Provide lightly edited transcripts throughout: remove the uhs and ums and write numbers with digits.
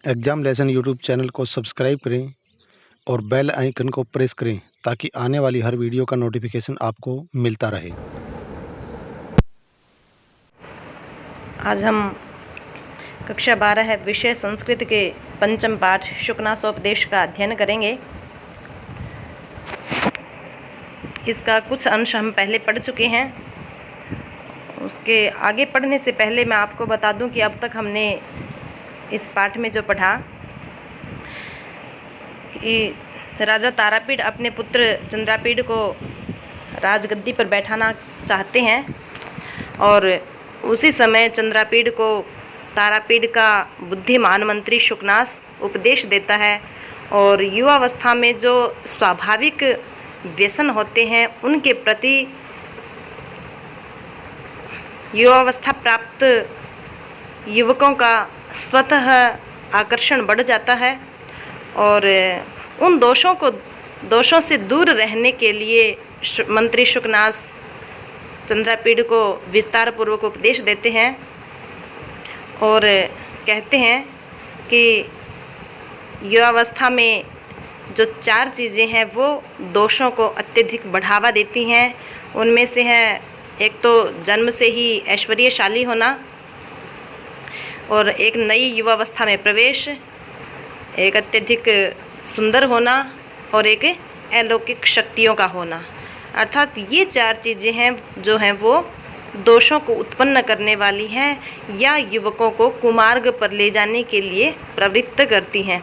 Exam lesson YouTube channel को subscribe करें और बेल आइकन को प्रेस करें ताकि आने वाली हर वीडियो का नोटिफिकेशन आपको मिलता रहे। आज हम कक्षा 12 है विषय संस्कृत के पंचम पाठ शुकनासोपदेश का अध्ययन करेंगे। इसका कुछ अंश हम पहले पढ़ चुके हैं। उसके आगे पढ़ने से पहले मैं आपको बता दूं कि अब तक हमने इस पाठ में जो पढ़ा कि राजा तारापीड़ अपने पुत्र चंद्रापीड़ को राजगद्दी पर बैठाना चाहते हैं और उसी समय चंद्रापीड़ को तारापीड़ का बुद्धिमान मंत्री शुकनास उपदेश देता है और युवावस्था में जो स्वाभाविक व्यसन होते हैं उनके प्रति युवावस्था प्राप्त युवकों का स्वतः आकर्षण बढ़ जाता है और उन दोषों से दूर रहने के लिए मंत्री शुकनास चंद्रापीड़ को विस्तार पूर्वक उपदेश देते हैं और कहते हैं कि युवावस्था में जो 4 चीज़ें हैं वो दोषों को अत्यधिक बढ़ावा देती हैं। उनमें से है एक तो जन्म से ही ऐश्वर्यशाली होना और एक नई युवावस्था में प्रवेश, एक अत्यधिक सुंदर होना और एक अलौकिक शक्तियों का होना। अर्थात ये 4 चीज़ें हैं जो हैं वो दोषों को उत्पन्न करने वाली हैं या युवकों को कुमार्ग पर ले जाने के लिए प्रवृत्त करती हैं।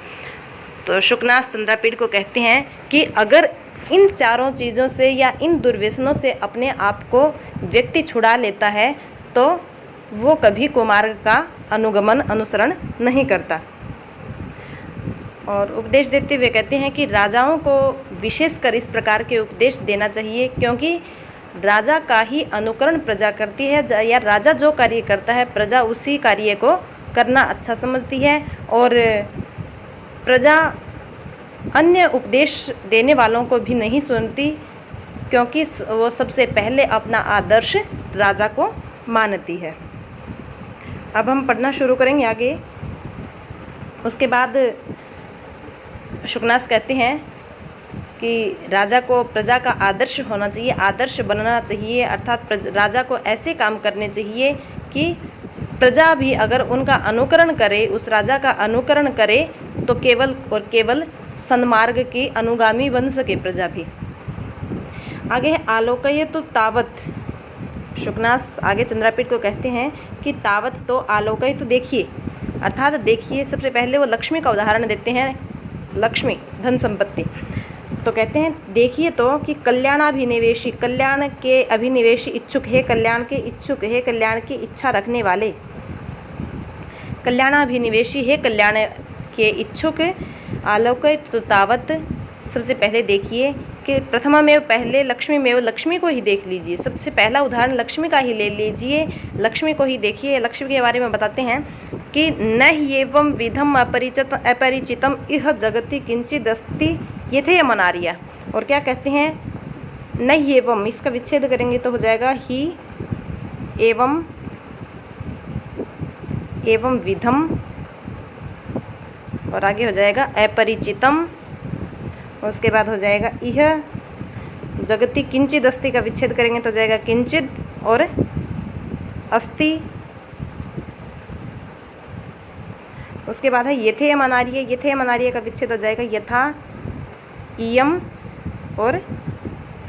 तो शुकनास चंद्रापीड़ को कहते हैं कि अगर इन 4 चीज़ों से या इन दुर्व्यसनों से अपने आप को व्यक्ति छुड़ा लेता है तो वो कभी कुमार्ग का अनुसरण नहीं करता। और उपदेश देते हुए कहते हैं कि राजाओं को विशेषकर इस प्रकार के उपदेश देना चाहिए क्योंकि राजा का ही अनुकरण प्रजा करती है या राजा जो कार्य करता है प्रजा उसी कार्य को करना अच्छा समझती है और प्रजा अन्य उपदेश देने वालों को भी नहीं सुनती क्योंकि वो सबसे पहले अपना आदर्श राजा को मानती है। अब हम पढ़ना शुरू करेंगे आगे। उसके बाद शुकनास कहते हैं कि राजा को प्रजा का आदर्श होना चाहिए, आदर्श बनना चाहिए। अर्थात राजा को ऐसे काम करने चाहिए कि प्रजा भी अगर उनका अनुकरण करे, उस राजा का अनुकरण करे तो केवल और केवल सन्मार्ग की अनुगामी बन सके प्रजा भी। आगे है आलोकय तो तावत। शुकनास आगे चंद्रापीड़ को कहते हैं कि तावत तो आलोकय तो देखिए, अर्थात देखिए। सबसे पहले वो लक्ष्मी का उदाहरण देते हैं, लक्ष्मी धन संपत्ति। तो कहते हैं देखिए तो कि कल्याणाभिनिवेशी, कल्याण के अभिनिवेशी इच्छुक है, कल्याण के इच्छुक है, कल्याण की इच्छा रखने वाले, कल्याणाभिनिवेशी है, कल्याण के इच्छुक। आलोकय तो तावत, सबसे पहले देखिए कि प्रथमा में पहले लक्ष्मी में लक्ष्मी को ही देख लीजिए। सबसे पहला उदाहरण लक्ष्मी का ही ले लीजिए, लक्ष्मी को ही देखिए। लक्ष्मी के बारे में बताते हैं कि न एवं विधम अपरिचितम इह जगति किंचिदस्ति यथेयमनार्या। और क्या कहते हैं, न एवं, इसका विच्छेद करेंगे तो हो जाएगा ही एवं विधम और आगे हो जाएगा अपरिचितम। उसके बाद हो जाएगा यह जगति किंचिद अस्ति का विच्छेद करेंगे तो हो जाएगा किंचिद और अस्ति। उसके बाद है यथेयम अनार्य, यथेयम अनार्य का विच्छेद हो जाएगा यथा इयम और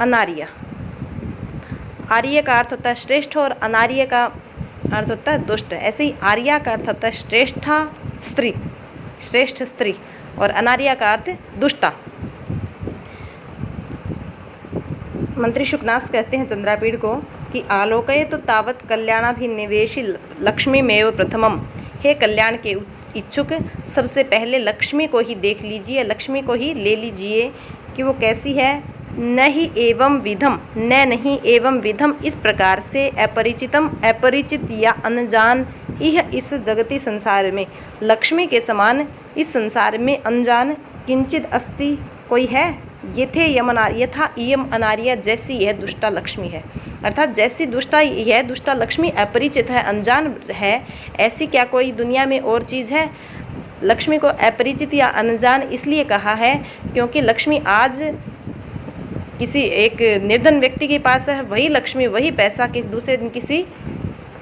अनार्य। आर्य का अर्थ होता है श्रेष्ठ और अनार्य का अर्थ होता है दुष्ट। ऐसे ही आर्या का अर्थ होता है श्रेष्ठा स्त्री, श्रेष्ठ स्त्री, और अनार्या का अर्थ दुष्टा। मंत्री शुकनास कहते हैं चंद्रापीड़ को कि आलोकय तो तावत कल्याणाभिनिवेशी लक्ष्मी मेव प्रथमम। हे कल्याण के इच्छुक, सबसे पहले लक्ष्मी को ही देख लीजिए, लक्ष्मी को ही ले लीजिए कि वो कैसी है। न ही एवं विधम, न नहीं एवं विधम, इस प्रकार से अपरिचितम, अपरिचित या अनजान, यह इस जगती संसार में लक्ष्मी के समान इस संसार में अनजान किंचित अस्ति कोई है। यथा इयम अनार्या, जैसी यह दुष्टा लक्ष्मी है। अर्थात जैसी दुष्टा यह दुष्टा लक्ष्मी अपरिचित है, अनजान है, ऐसी क्या कोई दुनिया में और चीज़ है। लक्ष्मी को अपरिचित या अनजान इसलिए कहा है क्योंकि लक्ष्मी आज किसी एक निर्धन व्यक्ति के पास है, वही लक्ष्मी वही पैसा दूसरे दिन किसी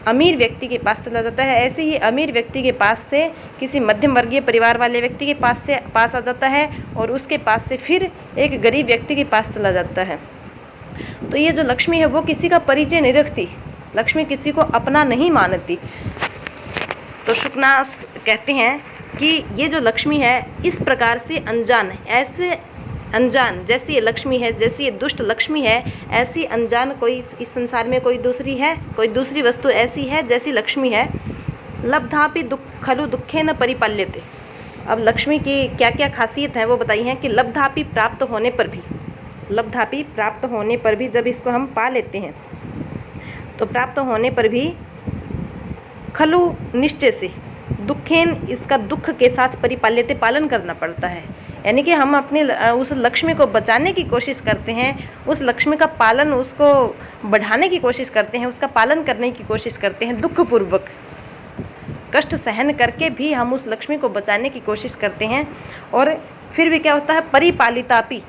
अमीर व्यक्ति के पास चला जाता है। ऐसे ही अमीर व्यक्ति के पास से किसी मध्यम वर्गीय परिवार वाले व्यक्ति के पास आ जाता है और उसके पास से फिर एक गरीब व्यक्ति के पास चला जाता है। तो ये जो लक्ष्मी है वो किसी का परिचय नहीं रखती, लक्ष्मी किसी को अपना नहीं मानती। तो शुकनास कहते हैं कि ये जो लक्ष्मी है इस प्रकार से अनजान, ऐसे अनजान जैसी ये लक्ष्मी है, जैसी ये दुष्ट लक्ष्मी है, ऐसी अनजान कोई इस संसार में कोई दूसरी है, कोई दूसरी वस्तु ऐसी है जैसी लक्ष्मी है। लब्धापि खलु दुखे न परिपाल्यते। अब लक्ष्मी की क्या क्या खासियत है वो बताई हैं कि लब्धापि प्राप्त होने पर भी, लब्धापि प्राप्त होने पर भी जब इसको हम पा लेते हैं तो प्राप्त होने पर भी खलु निश्चय से दुखेन इसका दुख के साथ परिपाल्यते पालन करना पड़ता है। यानी कि हम अपनी उस लक्ष्मी को बचाने की कोशिश करते हैं, उस लक्ष्मी का पालन, उसको बढ़ाने की कोशिश करते हैं, उसका पालन करने की कोशिश करते हैं, दुखपूर्वक कष्ट सहन करके भी हम उस लक्ष्मी को बचाने की कोशिश करते हैं। और फिर भी क्या होता है, परिपालितापि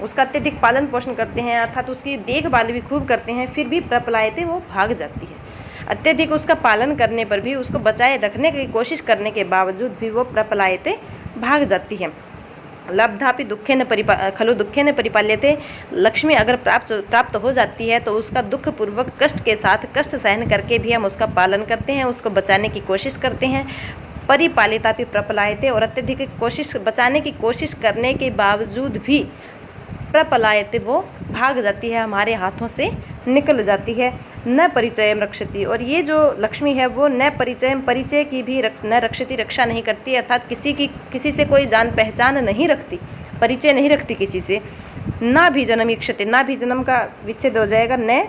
उसका अत्यधिक पालन पोषण करते हैं, अर्थात उसकी देखभाल भी खूब करते हैं, फिर भी प्रपलायते वो भाग जाती है। अत्यधिक उसका पालन करने पर भी, उसको बचाए रखने की कोशिश करने के बावजूद भी वो प्रपलायते भाग जाती है। लब्धापि दुखे न खलु दुखे न परिपाल्यते। लक्ष्मी अगर प्राप्त हो जाती है तो उसका दुख पूर्वक कष्ट के साथ, कष्ट सहन करके भी हम उसका पालन करते हैं, उसको बचाने की कोशिश करते हैं। परिपालितापि प्रपलायते, और अत्यधिक कोशिश बचाने की कोशिश करने के बावजूद भी प्रपलायते वो भाग जाती है, हमारे हाथों से निकल जाती है। न परिचयम रक्षति, और ये जो लक्ष्मी है वो न परिचयम, परिचय की भी न रक्षति, रक्षा नहीं करती, अर्थात किसी से कोई जान पहचान नहीं रखती, परिचय नहीं रखती किसी से। न अभिजनम ईक्षते, न अभिजनम का विच्छेद हो जाएगा, न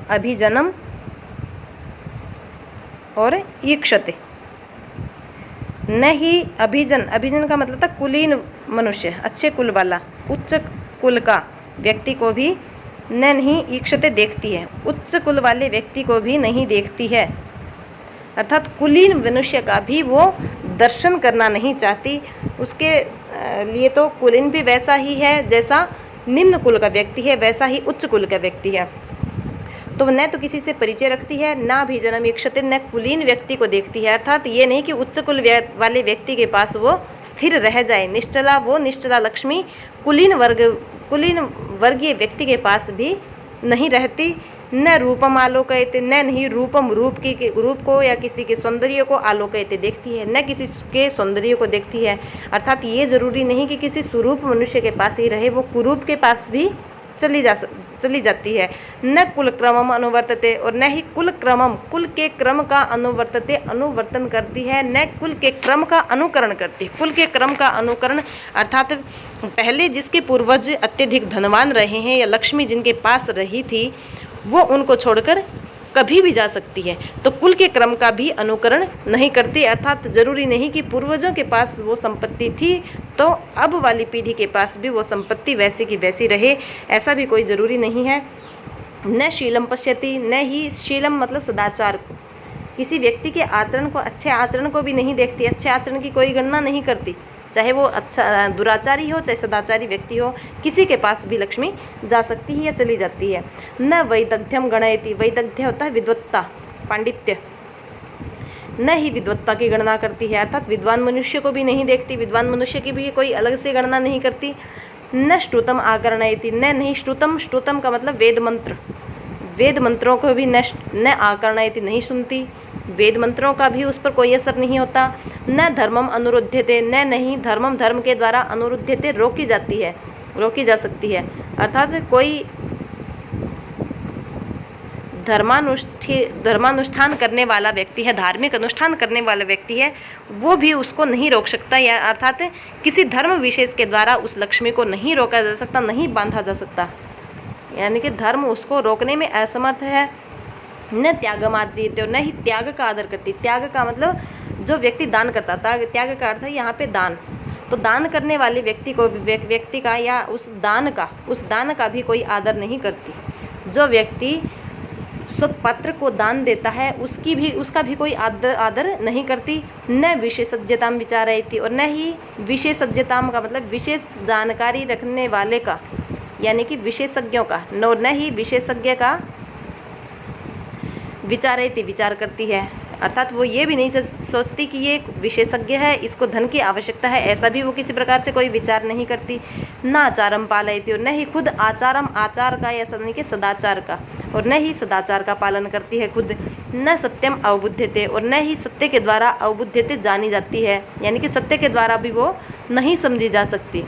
अभिजनम और ईक्षते। न ही अभिजन, अभिजन का मतलब था कुलीन मनुष्य, अच्छे कुल वाला, उच्च कुल का व्यक्ति को भी न नहीं ईक्षते देखती है, उच्च कुल वाले व्यक्ति को भी नहीं देखती है, अर्थात कुलीन मनुष्य का भी वो दर्शन करना नहीं चाहती। उसके लिए तो कुलीन भी वैसा ही है जैसा निम्न कुल का व्यक्ति है, वैसा ही उच्च कुल का व्यक्ति है। तो न तो किसी से परिचय रखती है, ना भी जन्म इक्षते, न कुलीन व्यक्ति को देखती है, अर्थात ये नहीं कि उच्च कुल वाले व्यक्ति के पास वो स्थिर रह जाए, निश्चला, वो निश्चला लक्ष्मी कुलीन वर्गीय व्यक्ति के पास भी नहीं रहती। न रूपम आलोकयते, न नहीं रूपम, रूप को या किसी के सौंदर्य को आलोकयते देखती है, न किसी के सौंदर्य को देखती है, अर्थात ये जरूरी नहीं कि किसी स्वरूप मनुष्य के पास ही रहे, वो कुरूप के पास भी चली जाती है। न कुल क्रमम अनुवर्तते, और न ही कुल क्रमम, कुल के क्रम का अनुवर्तते, अनुवर्तन करती है, न कुल के क्रम का अनुकरण करती है। कुल के क्रम का अनुकरण अर्थात पहले जिसके पूर्वज अत्यधिक धनवान रहे हैं या लक्ष्मी जिनके पास रही थी वो उनको छोड़कर कभी भी जा सकती है, तो कुल के क्रम का भी अनुकरण नहीं करती, अर्थात जरूरी नहीं कि पूर्वजों के पास वो संपत्ति थी तो अब वाली पीढ़ी के पास भी वो संपत्ति वैसी की वैसी रहे, ऐसा भी कोई ज़रूरी नहीं है। न शीलम पश्यति, न ही शीलम मतलब सदाचार को, किसी व्यक्ति के आचरण को, अच्छे आचरण को भी नहीं देखती, अच्छे आचरण की कोई गणना नहीं करती, चाहे वो अच्छा दुराचारी हो चाहे सदाचारी व्यक्ति हो, किसी के पास भी लक्ष्मी जा सकती है या चली जाती है। न वैदग्ध्यम गणयति, वैदग्ध्य होता है विद्वत्ता, पांडित्य, न ही विद्वत्ता की गणना करती है, अर्थात विद्वान मनुष्य को भी नहीं देखती, विद्वान मनुष्य की भी कोई अलग से गणना नहीं करती। न श्रुतम आकर्णयति, न नहीं श्रुतम, श्रुतम का मतलब वेद मंत्र, वेद मंत्रों को भी न आकर्णयति नहीं सुनती, वेद मंत्रों का भी उस पर कोई असर नहीं होता। न धर्मम अनुरुध्यते, न नहीं धर्मम, धर्म के द्वारा अनुरुध्यते रोकी जाती है, रोकी जा सकती है, अर्थात कोई धर्मानुष्ठान करने वाला व्यक्ति है, धार्मिक अनुष्ठान करने वाला व्यक्ति है, वो भी उसको नहीं रोक सकता, या अर्थात किसी धर्म विशेष के द्वारा उस लक्ष्मी को नहीं रोका जा सकता, नहीं बांधा जा सकता, यानी कि धर्म उसको रोकने में असमर्थ है। न त्यागमाद्रियते, न ही त्याग का आदर करती, त्याग का मतलब जो व्यक्ति दान करता था, त्याग का अर्थ है यहाँ पे दान, तो दान करने वाले व्यक्ति का या उस दान का भी कोई आदर नहीं करती। जो व्यक्ति सत्पात्र को दान देता है उसका भी कोई आदर नहीं करती। न विशेषज्ञताम विचारयति, और न ही विशेषज्ञताम का मतलब विशेष जानकारी रखने वाले का यानी कि विशेषज्ञों का, न ही विशेषज्ञ का विचारयति विचार करती है। अर्थात वो ये भी नहीं सोचती कि ये विशेषज्ञ है, इसको धन की आवश्यकता है, ऐसा भी वो किसी प्रकार से कोई विचार नहीं करती। न आचारम पालयति, और न ही खुद आचारम आचार का या कि सदाचार का, और न ही सदाचार का पालन करती है खुद। न सत्यम अवबुध्यते, और न ही सत्य के द्वारा अवबुध्यते जानी जाती है, यानी कि सत्य के द्वारा भी वो नहीं समझी जा सकती,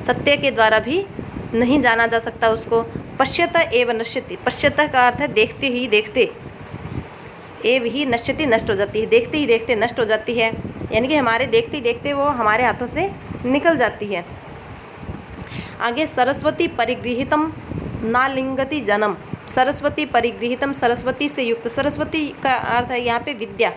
सत्य के द्वारा भी नहीं जाना जा सकता उसको। पश्यत एव नश्यति, पश्यत का अर्थ है देखते ही देखते, एव ही नश्यति नष्ट हो जाती है, देखते ही देखते नष्ट हो जाती है, यानी कि हमारे देखते ही देखते वो हमारे हाथों से निकल जाती है। आगे सरस्वती परिगृहितम नालिंगति जन्म, सरस्वती परिगृहितम सरस्वती से युक्त, सरस्वती का अर्थ है यहाँ पे विद्या,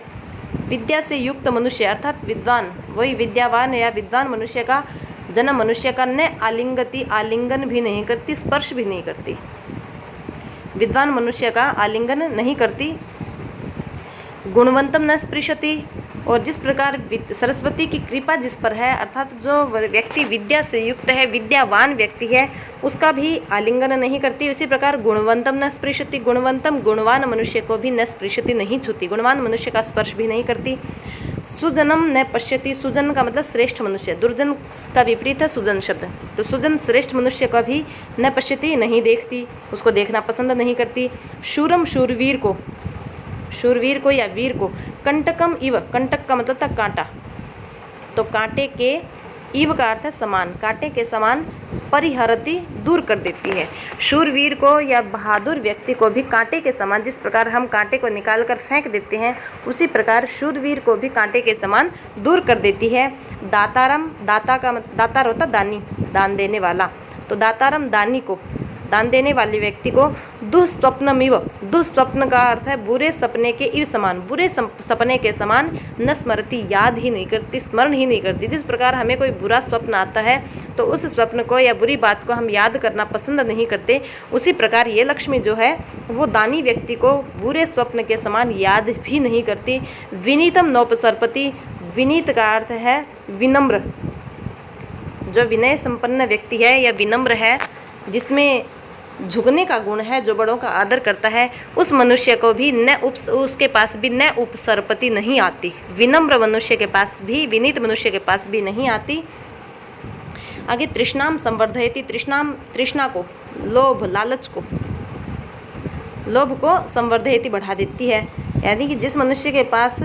विद्या से युक्त मनुष्य अर्थात विद्वान, वही विद्यावान या विद्वान मनुष्य का जन्म मनुष्य का न आलिंगति, आलिंगन भी नहीं करती, स्पर्श भी नहीं करती, विद्वान मनुष्य का आलिंगन नहीं करती। गुणवंतम न स्पृशति, और जिस प्रकार सरस्वती की कृपा जिस पर है अर्थात जो व्यक्ति विद्या से युक्त है, विद्यावान व्यक्ति है, उसका भी आलिंगन नहीं करती, उसी प्रकार गुणवंतम न स्पृशति, गुणवंतम गुणवान मनुष्य को भी न स्पृशति नहीं छूती, गुणवान मनुष्य का स्पर्श भी नहीं करती। सुजनम न पश्यति, सुजन का मतलब श्रेष्ठ मनुष्य, दुर्जन का विपरीत है सुजन शब्द, तो सुजन श्रेष्ठ मनुष्य का भी न पश्यति नहीं देखती, उसको देखना पसंद नहीं करती। शूरम शूरवीर को, शूरवीर को या वीर को, कंटकम इव, कंटक का मतलब था कांटा, तो कांटे के, इव का अर्थ है समान, कांटे के समान, परिहरति दूर कर देती है। शूरवीर को या बहादुर व्यक्ति को भी कांटे के समान, जिस प्रकार हम कांटे को निकाल कर फेंक देते हैं उसी प्रकार शूरवीर को भी कांटे के समान दूर कर देती है। दातारम, दाता का दातार होता दानी, दान देने वाला, तो दातारम दानी को, दान देने वाले व्यक्ति को दुःस्वप्नमिव, दुःस्वप्न का अर्थ है बुरे सपने के इव समान, बुरे सपने के समान, न स्मरति याद ही नहीं करती, स्मरण ही नहीं करती। जिस प्रकार हमें कोई बुरा स्वप्न आता है तो उस स्वप्न को या बुरी बात को हम याद करना पसंद नहीं करते, उसी प्रकार ये लक्ष्मी जो है वो दानी व्यक्ति को बुरे स्वप्न के समान याद भी नहीं करती। विनीतम नौपसर्पति, विनीत का अर्थ है विनम्र, जो विनय संपन्न व्यक्ति है या विनम्र है, जिसमें झुकने का गुण है, जो बड़ों का आदर करता है, उस मनुष्य को भी उसके पास भी न उपसर्पति नहीं आती, विनम्र मनुष्य के पास भी, विनीत मनुष्य के पास भी नहीं आती। आगे तृष्णाम संवर्धयति, तृष्णाम तृष्णा को, लोभ लालच को, लोभ को संवर्धयति बढ़ा देती है, यानी कि जिस मनुष्य के पास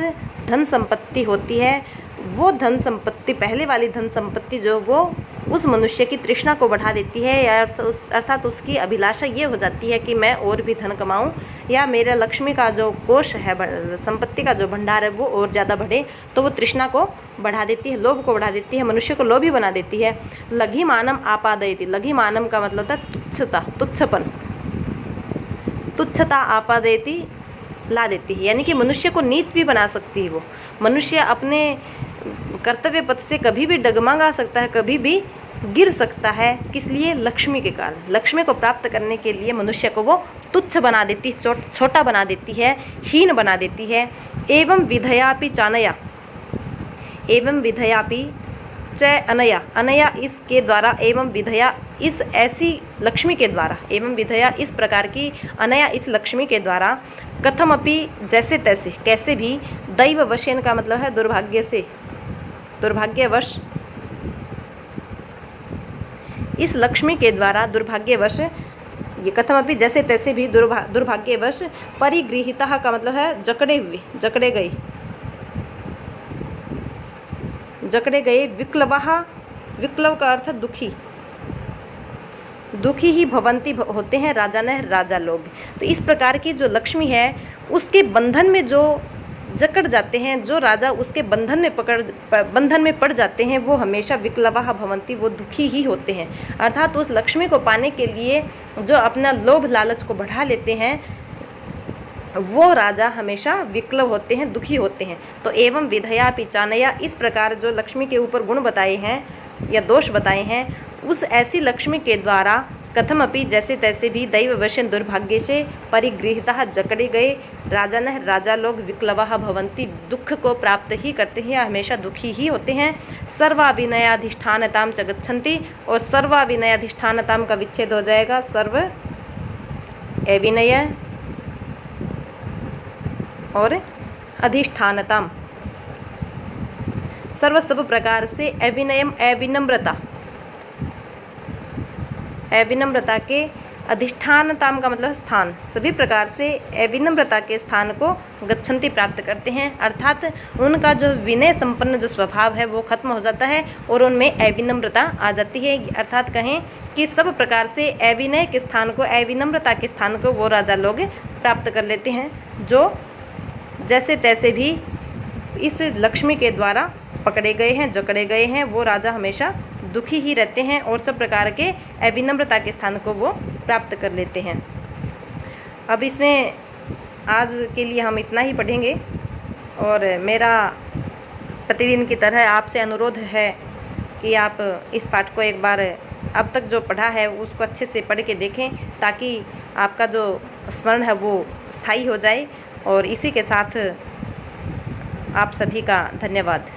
धन संपत्ति होती है वो धन संपत्ति, पहले वाली धन संपत्ति जो वो उस मनुष्य की तृष्णा को बढ़ा देती है, या अर्थात उसकी अभिलाषा ये हो जाती है कि मैं और भी धन कमाऊं, या मेरा लक्ष्मी का जो कोष है, संपत्ति का जो भंडार है वो और ज़्यादा बढ़े, तो वो तृष्णा को बढ़ा देती है, लोभ को बढ़ा देती है, मनुष्य को लोभी बना देती है। लघिमानम आपादयति, लघिमानम का मतलब होता है तुच्छता, तुच्छपन, तुच्छता आपादयति ला देती है, यानी कि मनुष्य को नीच भी बना सकती है। वो मनुष्य अपने कर्तव्य पथ से कभी भी डगमगा सकता है, कभी भी गिर सकता है, किस लिए? लक्ष्मी के कारण। लक्ष्मी को प्राप्त करने के लिए मनुष्य को वो तुच्छ बना देती है, छोटा बना देती है, हीन बना देती है। एवं विधयापि चानया, एवं विधयापि च अनया, अनया इसके द्वारा, एवं विधया इस ऐसी लक्ष्मी के द्वारा, एवं विधया इस प्रकार की, अनया इस लक्ष्मी के द्वारा, कथमपि जैसे तैसे, कैसे भी, दैव वशेन का मतलब है दुर्भाग्य से, दुर्भाग्यवश, इस लक्ष्मी के द्वारा दुर्भाग्यवश, ये कथमपि जैसे तैसे भी, दुर्भाग्यवश, परिगृहिता का मतलब है जकड़े हुए, जकड़े गए, जकड़े गए, विक्लवः, विक्लव का अर्थ दुखी, दुखी ही भवंती होते हैं राजा लोग। तो इस प्रकार की जो लक्ष्मी है उसके बंधन में जो जकड़ जाते हैं, जो राजा उसके बंधन में पड़ जाते हैं, वो हमेशा विक्लवः भवंती, वो दुखी ही होते हैं। अर्थात उस लक्ष्मी को पाने के लिए जो अपना लोभ लालच को बढ़ा लेते हैं वो राजा हमेशा विक्लव होते हैं, दुखी होते हैं। तो एवं विधयापि चानया, इस प्रकार जो लक्ष्मी के ऊपर गुण बताए हैं या दोष बताए हैं, उस ऐसी लक्ष्मी के द्वारा कथमपि जैसे तैसे भी दैववश दुर्भाग्य से परिगृहीतः जकड़े गए राजानः राजा लोग विक्लवाः भवन्ति, दुख को प्राप्त ही करते हैं, हमेशा दुखी ही होते हैं। सर्वाविनयाधिष्ठानतां च गच्छन्ति, और सर्वाविनयाधिष्ठानतां का विच्छेद हो जाएगा सर्व अविनय और अधिष्ठानताम। सर्व सब प्रकार से अविनयम अविनम्रता के अधिष्ठानताम का मतलब स्थान, सभी प्रकार से अविनम्रता के स्थान को गच्छन्ति प्राप्त करते हैं, अर्थात उनका जो विनय संपन्न जो स्वभाव है वो खत्म हो जाता है और उनमें अविनम्रता आ जाती है। अर्थात कहें कि सब प्रकार से अविनय के स्थान को, अविनम्रता के स्थान को वो राजा लोग प्राप्त कर लेते हैं, जो जैसे तैसे भी इस लक्ष्मी के द्वारा पकड़े गए हैं, जकड़े गए हैं। वो राजा हमेशा दुखी ही रहते हैं और सब प्रकार के अविनम्रता के स्थान को वो प्राप्त कर लेते हैं। अब इसमें आज के लिए हम इतना ही पढ़ेंगे, और मेरा प्रतिदिन की तरह आपसे अनुरोध है कि आप इस पाठ को एक बार अब तक जो पढ़ा है उसको अच्छे से पढ़ के देखें, ताकि आपका जो स्मरण है वो स्थायी हो जाए। और इसी के साथ आप सभी का धन्यवाद।